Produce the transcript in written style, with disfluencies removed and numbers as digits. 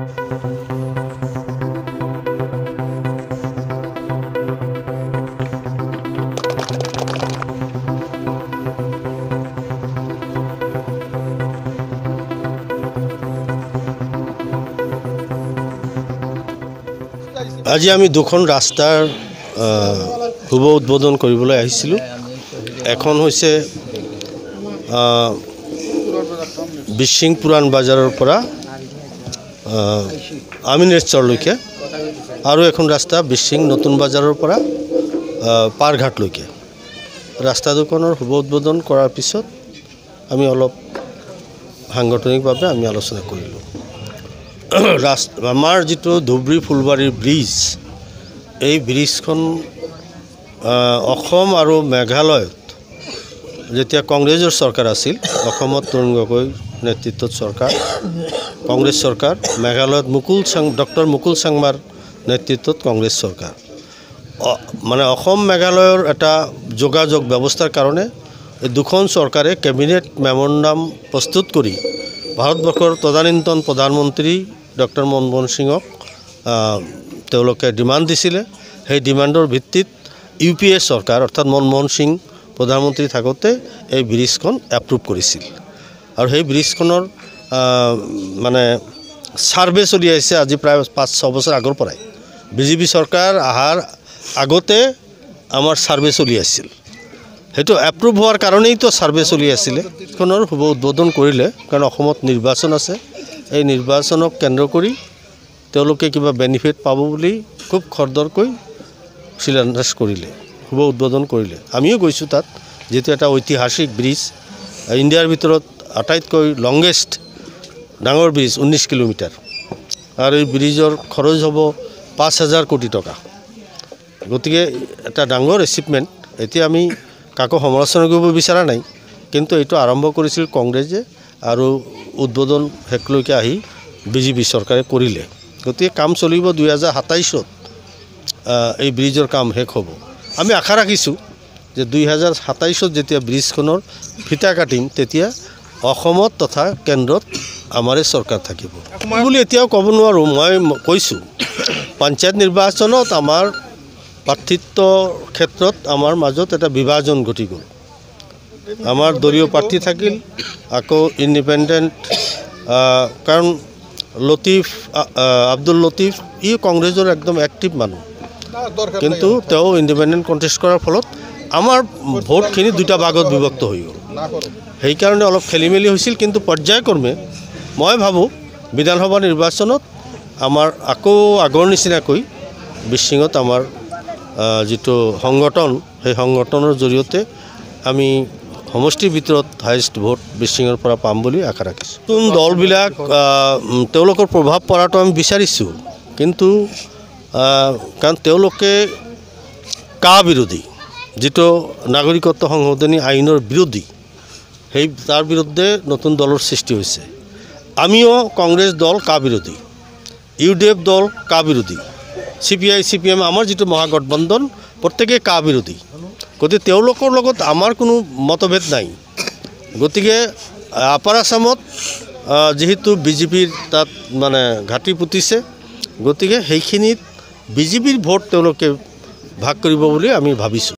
আজি আমি দুখন ৰাস্তাৰ শুভ উদ্বোধন কৰিবলৈ আহিছিলোঁ। এখন হৈছে বিশিং পুৰাণ বাজাৰৰ পৰা আমিনেশ্বৰলৈকে, আৰু এখন ৰাস্তা বিশিং নতুন বাজাৰৰ পৰা পাৰঘাটলৈকে। ৰাস্তা দুখনৰ শুভ উদ্বোধন কৰাৰ পিছত আমি অলপ সাংগঠনিকভাৱে আমি আলোচনা কৰিলোঁ। আমাৰ যিটো ধুবুৰী ফুলবাৰীৰ ব্ৰিজ, এই ব্ৰিজখন অসম আৰু মেঘালয়ত যেতিয়া কংগ্ৰেছৰ চৰকাৰ আছিল, অসমত তৰুণ গগৈ নেতৃত্বত চৰকাৰ, কংগ্ৰেছ চৰকাৰ, মেঘালয়ত ডক্টৰ মুকুল চাংমাৰ নেতৃত্বত কংগ্ৰেছ চৰকাৰ। মানে অসম মেঘালয়ৰ এটা যোগাযোগ ব্যৱস্থাৰ কাৰণে এই দুখন চৰকাৰে কেবিনেট মেমৰেণ্ডাম প্ৰস্তুত কৰি ভাৰতবৰ্ষৰ তদানীন্তন প্ৰধানমন্ত্ৰী ডক্টৰ মনমোহন সিঙক তেওঁলোকে ডিমাণ্ড দিছিলে। সেই ডিমাণ্ডৰ ভিত্তিত UPA চৰকাৰ অৰ্থাৎ মনমোহন সিং প্ৰধানমন্ত্ৰী থাকোঁতে এই ব্ৰিজখন এপ্ৰুভ কৰিছিল, আৰু সেই ব্ৰিজখনৰ মানে ছাৰ্ভে চলি আহিছে আজি প্ৰায় 5-6 বছৰ আগৰ পৰাই। BJP চৰকাৰ অহাৰ আগতে আমাৰ ছাৰ্ভে চলি আছিল। সেইটো এপ্ৰুভ হোৱাৰ কাৰণেইতো ছাৰ্ভে চলি আছিলে। এইখনৰ শুভ উদ্বোধন কৰিলে কাৰণ অসমত নিৰ্বাচন আছে, এই নিৰ্বাচনক কেন্দ্ৰ কৰি তেওঁলোকে কিবা বেনিফিট পাব বুলি খুব খৰদৰকৈ শিলান্যাস কৰিলে, শুভ উদ্বোধন কৰিলে। আমিও গৈছোঁ তাত, যিটো এটা ঐতিহাসিক ব্ৰিজ, ইণ্ডিয়াৰ ভিতৰত আটাইতকৈ লংগেষ্ট ডাঙৰ ব্ৰিজ, 19 কিলোমিটাৰ, আৰু এই ব্ৰিজৰ খৰচ হ'ব 5,000 কোটি টকা। গতিকে এটা ডাঙৰ এচিভমেণ্ট। এতিয়া আমি কাকো সমালোচনা কৰিব বিচৰা নাই, কিন্তু এইটো আৰম্ভ কৰিছিল কংগ্ৰেছে, আৰু উদ্বোধন শেষলৈকে আহি BJP চৰকাৰে কৰিলে। গতিকে কাম চলিব 2027-ত এই ব্ৰিজৰ কাম শেষ হ'ব। আমি আশা ৰাখিছোঁ যে 2027-ত যেতিয়া ব্ৰিজখনৰ ফিটা কাটিম, তেতিয়া অসমত তথা কেন্দ্ৰত আমাৰে চৰকাৰ থাকিব বুলি এতিয়াও ক'ব নোৱাৰোঁ। মই কৈছোঁ পঞ্চায়ত নিৰ্বাচনত আমাৰ প্ৰাৰ্থিত্বৰ ক্ষেত্ৰত আমাৰ মাজত এটা বিভাজন ঘটি গ'ল। আমাৰ দলীয় প্ৰাৰ্থী থাকিল, আকৌ ইণ্ডিপেণ্ডেণ্ট, কাৰণ আব্দুল লতিফ ই কংগ্ৰেছৰ একদম এক্টিভ মানুহ, কিন্তু তেওঁ ইণ্ডিপেণ্ডেণ্ট কণ্টেষ্ট কৰাৰ ফলত আমাৰ ভোটখিনি দুটা ভাগত বিভক্ত হৈ গ'ল। সেইকাৰণে অলপ খেলি মেলি হৈছিল, কিন্তু পৰ্যায়ক্ৰমে মই ভাবোঁ বিধানসভা নিৰ্বাচনত আমাৰ আকৌ আগৰ নিচিনাকৈ বিশিঙত আমাৰ যিটো সংগঠন, সেই সংগঠনৰ জৰিয়তে আমি সমষ্টিৰ ভিতৰত হায়েষ্ট ভোট বিশিঙৰ পৰা পাম বুলি আশা ৰাখিছোঁ। নতুন দলবিলাক তেওঁলোকৰ প্ৰভাৱ পৰাটো আমি বিচাৰিছোঁ, কিন্তু কাৰণ তেওঁলোকে বিৰোধী, যিটো নাগৰিকত্ব সংশোধনী আইনৰ বিৰোধী, তাৰ বিৰুদ্ধে নতুন দলৰ সৃষ্টি হৈছে। আমিও কংগ্ৰেছ দল বিৰোধী, UDF দল বিৰোধী, CPI CPM আমাৰ যিটো মহাগঠবন্ধন প্ৰত্যেকে বিৰোধী। গতিকে তেওঁলোকৰ লগত আমাৰ কোনো মতভেদ নাই। গতিকে আপাৰ আছামত যিহেতু BJPৰ তাত মানে ঘাটি পুতিছে, গতিকে সেইখিনিত BJPৰ ভোট তেওঁলোকে ভাগ কৰিব বুলি আমি ভাবিছোঁ।